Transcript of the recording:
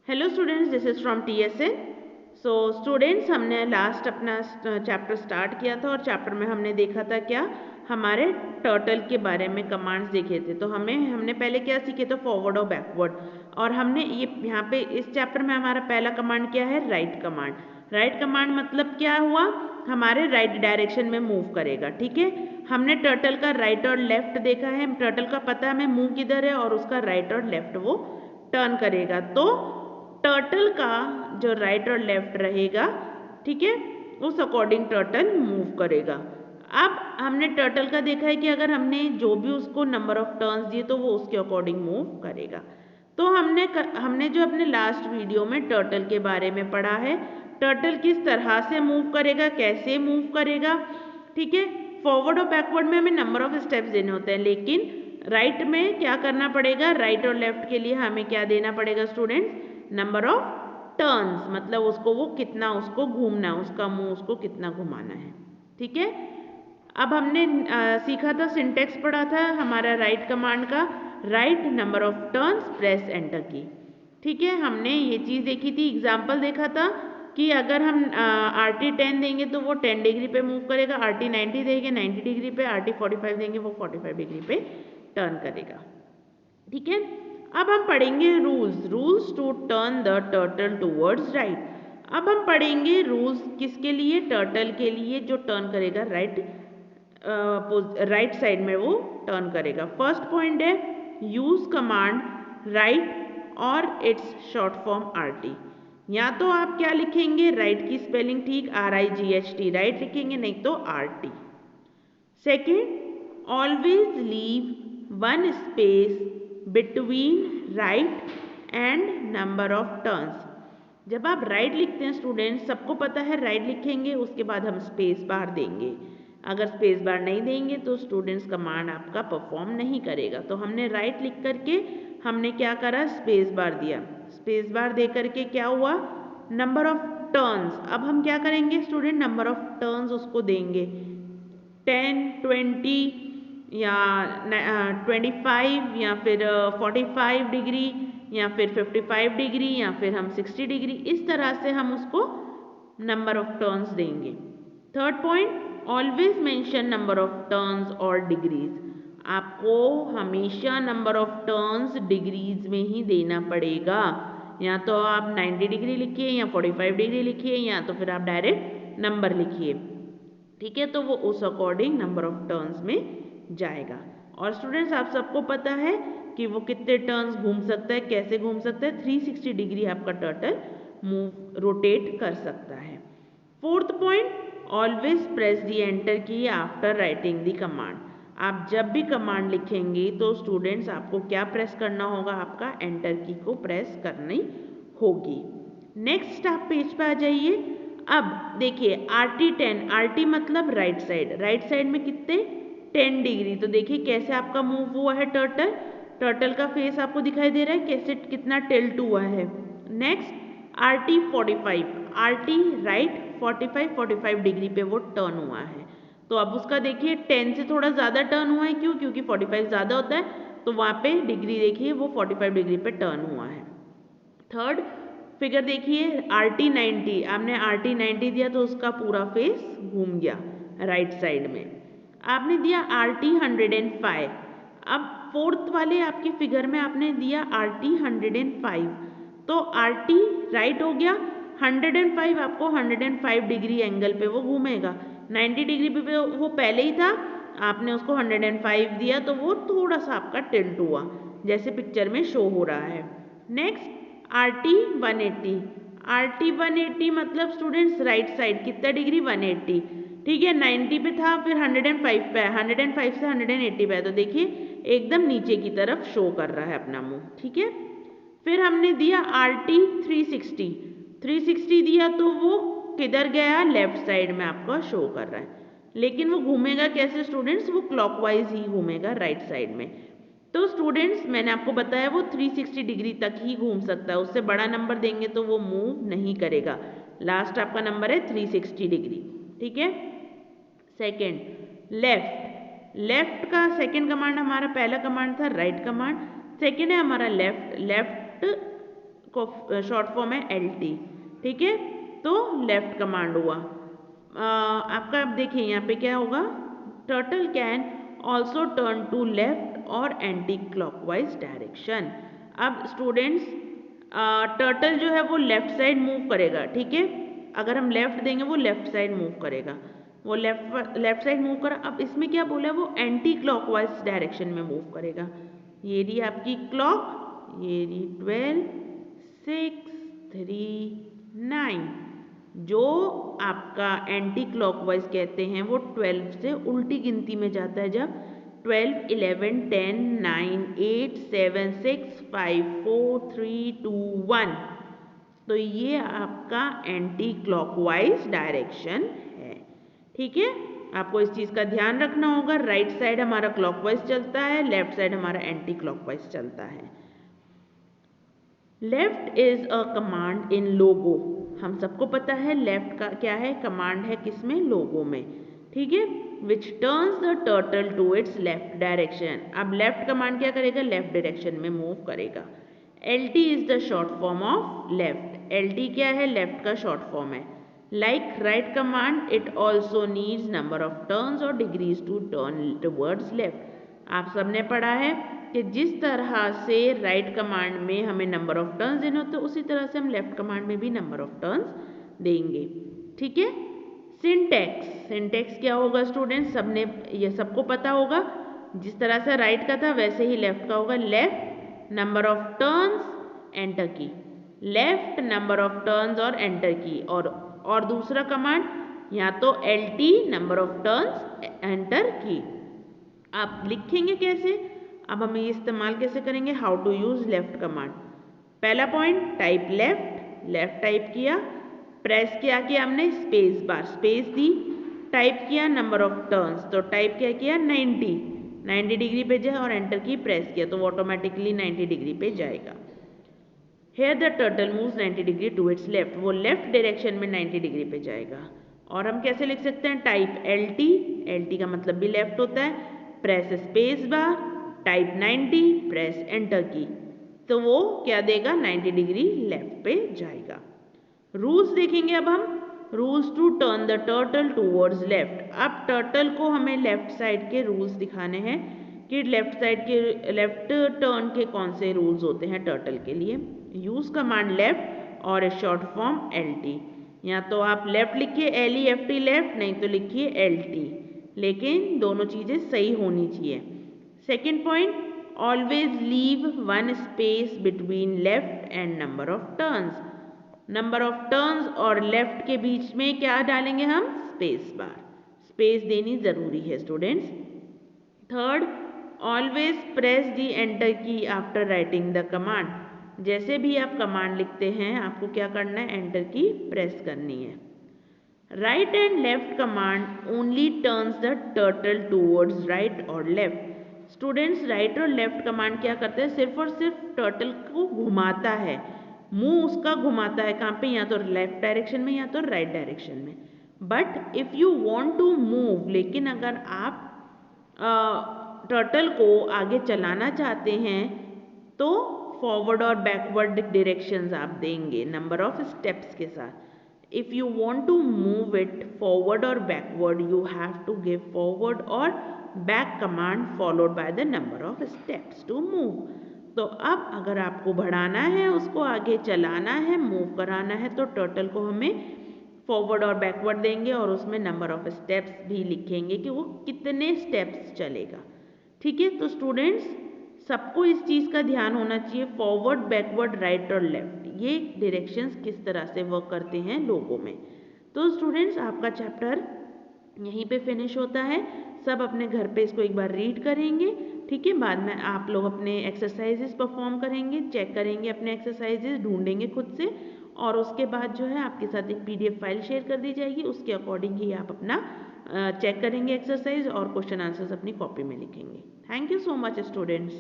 Hello students, this is from TSN। So students, हमने last अपना chapter start किया था और चैप्टर में हमने देखा था क्या, हमारे टर्टल के बारे में कमांड्स देखे थे। तो हमने पहले क्या सीखे थे, फॉरवर्ड और बैकवर्ड। और हमने ये यहाँ पे इस चैप्टर में हमारा पहला कमांड क्या है, राइट कमांड। राइट कमांड मतलब क्या हुआ, हमारे राइट डायरेक्शन में मूव करेगा। ठीक है, हमने टर्टल का राइट और लेफ्ट देखा है। टर्टल का पता है हमें मुंह किधर है और उसका राइट और लेफ्ट वो टर्न करेगा। तो टर्टल का जो राइट और लेफ्ट रहेगा, ठीक है, उस अकॉर्डिंग टर्टल मूव करेगा। अब हमने टर्टल का देखा है कि अगर हमने जो भी उसको नंबर ऑफ टर्न्स दिए तो वो उसके अकॉर्डिंग मूव करेगा। तो हमने जो अपने लास्ट वीडियो में टर्टल के बारे में पढ़ा है, टर्टल किस तरह से मूव करेगा, कैसे मूव करेगा। ठीक है, फॉरवर्ड और बैकवर्ड में हमें नंबर ऑफ स्टेप्स देने होते हैं, लेकिन राइट में क्या करना पड़ेगा, राइट और लेफ्ट के लिए हमें क्या देना पड़ेगा स्टूडेंट्स, नंबर ऑफ टर्न्स। मतलब उसको वो कितना उसको घूमना है, उसका मुंह उसको कितना घुमाना है। ठीक है, अब हमने सीखा था, सिंटेक्स पढ़ा था हमारा राइट कमांड का, right number of turns press enter की। ठीक है, हमने ये चीज़ देखी थी, एग्जाम्पल देखा था कि अगर हम RT 10 देंगे तो वो 10 डिग्री पे मूव करेगा, RT 90 देंगे 90 डिग्री पे, RT 45 देंगे वो 45 डिग्री पे टर्न करेगा। ठीक है, अब हम पढ़ेंगे rules to turn the turtle towards right. अब हम पढ़ेंगे रूल्स किसके लिए, टर्टल के लिए, जो टर्न करेगा राइट साइड में वो टर्न करेगा। फर्स्ट पॉइंट है, यूज कमांड राइट और इट्स शॉर्ट फॉर्म RT। या तो आप क्या लिखेंगे, राइट की स्पेलिंग ठीक RIGHT राइट लिखेंगे, नहीं तो RT। Second, always leave one space between right and number of turns. जब आप राइट लिखते हैं स्टूडेंट्स, सबको पता है राइट लिखेंगे, उसके बाद हम स्पेस बार देंगे। अगर स्पेस बार नहीं देंगे तो स्टूडेंट्स कमांड आपका परफॉर्म नहीं करेगा। तो हमने राइट लिख करके हमने क्या करा, स्पेस बार दिया। स्पेस बार दे करके क्या हुआ, नंबर ऑफ टर्न्स। अब हम क्या करेंगे स्टूडेंट, नंबर ऑफ टर्न्स उसको देंगे, 10, 20 या 25 या फिर 45 डिग्री या फिर 55 डिग्री या फिर हम 60 डिग्री, इस तरह से हम उसको नंबर ऑफ टर्न्स देंगे। Third point, always mention number of turns और डिग्रीज। आपको हमेशा नंबर ऑफ टर्न्स डिग्रीज में ही देना पड़ेगा। या तो आप 90 डिग्री लिखिए या 45 डिग्री लिखिए या तो फिर आप डायरेक्ट नंबर लिखिए। ठीक है, तो वो उस अकॉर्डिंग नंबर ऑफ टर्न्स में जाएगा। और स्टूडेंट्स, आप सबको पता है कि वो कितने टर्न्स घूम सकता है, कैसे घूम सकता है, 360 डिग्री आपका टर्टल मूव रोटेट कर सकता है। फोर्थ पॉइंट, ऑलवेज प्रेस दी एंटर की आफ्टर राइटिंग दी कमांड। आप जब भी कमांड लिखेंगे तो स्टूडेंट्स आपको क्या प्रेस करना होगा, आपका एंटर की को प्रेस करनी होगी। नेक्स्ट आप पेज पे आ जाइए। अब देखिए RT 10, RT मतलब राइट साइड में कितने, 10 डिग्री। तो देखिए कैसे आपका मूव हुआ है टर्टल का फेस आपको दिखाई दे रहा है कैसे, कितना टिल्ट हुआ है। Next RT 45, RT right 45 degree पे वो टर्न हुआ है। तो अब उसका देखिए 10 से थोड़ा ज़्यादा टर्न हुआ है, क्यों, क्योंकि 45 ज़्यादा होता है, तो वहाँ पे डिग्री देखिए वो 45 डिग्री पे टर्न हुआ है। थर्ड फिगर देखिए RT 90, आपने RT 90 दिया तो उसका पूरा फेस घूम गया राइट साइड में। आपने दिया RT 105, अब फोर्थ वाले आपकी फिगर में आपने दिया RT 105, तो RT राइट हो गया, 105 आपको 105 डिग्री एंगल पे वो घूमेगा। 90 डिग्री पे वो पहले ही था, आपने उसको 105 दिया तो वो थोड़ा सा आपका टिल्ट हुआ, जैसे पिक्चर में शो हो रहा है। नेक्स्ट RT 180, RT 180 मतलब स्टूडेंट्स राइट साइड कितना डिग्री, 180। ठीक है, 90 पे था फिर 105 पे है, 105 से 180 पे है, तो देखिए एकदम नीचे की तरफ शो कर रहा है अपना मुंह। ठीक है, फिर हमने दिया RT 360, 360 दिया तो वो किधर गया, लेफ्ट साइड में आपका शो कर रहा है, लेकिन वो घूमेगा कैसे स्टूडेंट्स, वो क्लॉकवाइज ही घूमेगा राइट साइड में। तो स्टूडेंट्स मैंने आपको बताया वो 360 डिग्री तक ही घूम सकता है, उससे बड़ा नंबर देंगे तो वो मूव नहीं करेगा। लास्ट आपका नंबर है 360 डिग्री। ठीक है, सेकेंड लेफ्ट का सेकेंड कमांड, हमारा पहला कमांड था राइट कमांड, सेकेंड है हमारा लेफ्ट शॉर्ट फॉर्म है LT, ठीक है। तो लेफ्ट कमांड हुआ आपका। अब देखिए यहाँ पे क्या होगा, turtle can also turn to left और एंटी क्लॉकवाइज डायरेक्शन। अब स्टूडेंट्स टर्टल जो है वो लेफ्ट साइड मूव करेगा, ठीक है। अगर हम लेफ्ट देंगे वो लेफ्ट साइड मूव करेगा, वो लेफ्ट साइड मूव करा। अब इसमें क्या बोला है, वो एंटी क्लॉकवाइज डायरेक्शन में मूव करेगा। ये रही आपकी क्लॉक, ये रही 12, 6, 3, 9। जो आपका एंटी क्लॉकवाइज कहते हैं वो 12 से उल्टी गिनती में जाता है। जब 12, 11, 10, 9, 8, 7, 6, 5, 4, 3, 2, 1। तो ये आपका एंटी क्लॉकवाइज डायरेक्शन है, ठीक है। आपको इस चीज़ का ध्यान रखना होगा, राइट साइड हमारा क्लॉकवाइज चलता है, लेफ्ट साइड हमारा एंटी क्लॉकवाइज चलता है। Left is a command in Logo. हम सबको पता है लेफ्ट का क्या है, कमांड है किसमें, लोगो में, ठीक है। Which turns the turtle to its left direction. अब लेफ्ट कमांड क्या करेगा, लेफ्ट डायरेक्शन में मूव करेगा। LT is the short form of left. LT क्या है, लेफ्ट का शॉर्ट फॉर्म है। Like right command it also needs number of turns और degrees to turn towards left. आप सबने पढ़ा है कि जिस तरह से राइट कमांड में हमें नंबर ऑफ टर्न्स देने होते हैं, उसी तरह से हम लेफ्ट कमांड में भी नंबर ऑफ टर्न्स देंगे, ठीक है। सिंटैक्स, सिंटैक्स क्या होगा स्टूडेंट्स, सबने ये सबको पता होगा। जिस तरह से राइट का था वैसे ही लेफ्ट का होगा। Left number of turns enter की, लेफ्ट नंबर ऑफ टर्न्स और एंटर की। और दूसरा कमांड या तो LT number of turns enter की। आप लिखेंगे कैसे, अब हम ये इस्तेमाल कैसे करेंगे, how to use left command. पहला point, type left, left type किया, प्रेस किया हमने स्पेस बार, स्पेस दी, टाइप किया नंबर ऑफ टर्न्स, तो टाइप क्या किया 90 डिग्री पे जाए और एंटर की प्रेस किया तो वो ऑटोमेटिकली 90 डिग्री पे जाएगा। Here the turtle moves 90 degree to its left, वो लेफ्ट डायरेक्शन में 90 डिग्री पे जाएगा। और हम कैसे लिख सकते हैं, टाइप LT, LT का मतलब भी लेफ्ट होता है, press space bar, type 90, press enter की, तो वो क्या देगा 90 डिग्री लेफ्ट पे जाएगा। रूल्स देखेंगे अब हम, rules to turn the turtle towards left. अब टर्टल को हमें लेफ्ट साइड के रूल्स दिखाने हैं कि लेफ्ट साइड के लेफ्ट टर्न के कौन से रूल्स होते हैं टर्टल के लिए। यूज कमांड लेफ्ट और ए शॉर्ट फॉर्म LT। या तो आप लेफ्ट लिखिए LEFT लेफ्ट, नहीं तो लिखिए LT, लेकिन दोनों चीजें सही होनी चाहिए। Second point, always leave one space between left and number of turns. Number of turns और लेफ्ट के बीच में क्या डालेंगे हम, स्पेस बार, स्पेस देनी जरूरी है स्टूडेंट्स। थर्ड, ऑलवेज प्रेस दी एंटर की आफ्टर राइटिंग द कमांड। जैसे भी आप कमांड लिखते हैं आपको क्या करना है, एंटर की प्रेस करनी है। Right and left command only turns the turtle towards right और लेफ्ट। स्टूडेंट्स राइट और लेफ्ट कमांड क्या करते हैं, सिर्फ और सिर्फ टर्टल को घुमाता है, मुंह उसका घुमाता है, कहाँ पे, या तो लेफ्ट डायरेक्शन में या तो राइट डायरेक्शन में। But if you want to move, लेकिन अगर आप टर्टल को आगे चलाना चाहते हैं तो फॉरवर्ड और बैकवर्ड डायरेक्शंस आप देंगे नंबर ऑफ स्टेप्स के साथ। If you want to move it forward और backward, you have to give forward और back command followed by the number of steps to move. तो अब अगर आपको बढ़ाना है, उसको आगे चलाना है, मूव कराना है, तो टर्टल को हमें फॉरवर्ड और बैकवर्ड देंगे और उसमें नंबर ऑफ स्टेप्स भी लिखेंगे कि वो कितने स्टेप्स चलेगा, ठीक है। तो स्टूडेंट्स सबको इस चीज़ का ध्यान होना चाहिए, फॉरवर्ड बैकवर्ड राइट और लेफ्ट ये डायरेक्शंस किस तरह से वर्क करते हैं लोगों में। तो स्टूडेंट्स आपका चैप्टर यहीं पे फिनिश होता है। सब अपने घर पे इसको एक बार रीड करेंगे, ठीक है। बाद में आप लोग अपने एक्सरसाइजेस परफॉर्म करेंगे, चेक करेंगे अपने एक्सरसाइजेस, ढूंढेंगे खुद से, और उसके बाद जो है आपके साथ एक PDF फाइल शेयर कर दी जाएगी, उसके अकॉर्डिंग ही आप अपना चेक करेंगे एक्सरसाइज और क्वेश्चन आंसर्स अपनी कॉपी में लिखेंगे। Thank you so much students.